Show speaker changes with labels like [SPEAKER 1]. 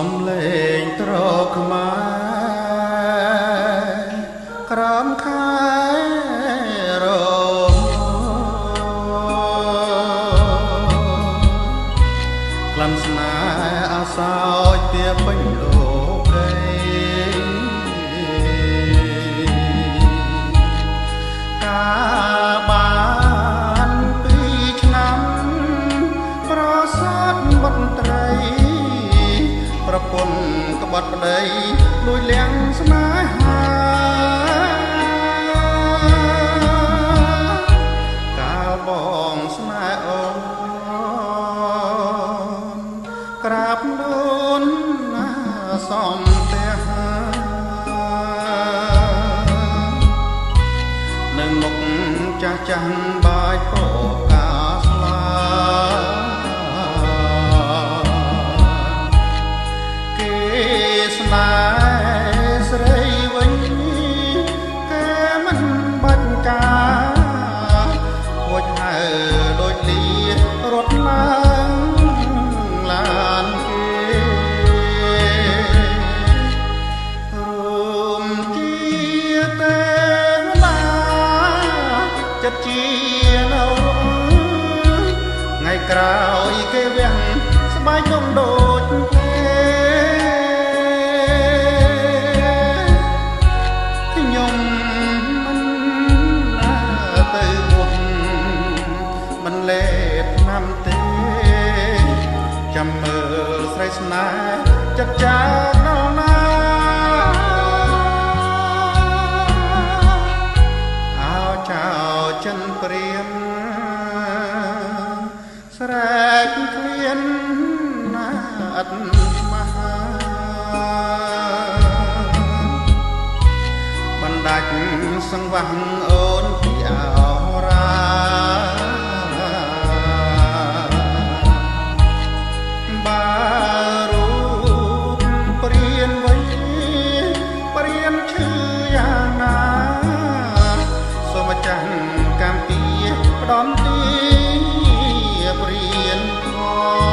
[SPEAKER 1] សំលេងត្រកខ្មែរក្រោមខែរមក្លិនស្នេហ៍អាសោចទាពេញលោកីកាបាន2ឆ្នាំប្រសាទបុត្រីប្រពន្ធក្បត់ប្តីលួចលៀងស្នេហាកាលបងស្នេហ៍អូនក្រាបលូនណាសំផ្ទះនៅមុខចាស់ចាស់បាយពោកាស្លាស្នេហ៍ស្រីវិញគេមិនបាច់ការហួចហៅដូចលីរត់ឡើងឡានគេរួមជាទេវតាចិត្តជានៅថ្ងៃក្រោយគេវាំងស្បែកដុំដូចលេបណាំទេចាំមើលស្រីស្នេហ៍ចិត្តចាដល់ណាអោចៅចិនព្រាមស្រែកឃ្លានណាអត់មហាបណ្ដាច់សង្វាស់អូនពីអរារូបព្រានវៃព្រានឈឺយ៉ាងណាសូមចាស់កម្មពីផ្ដំទីព្រានផង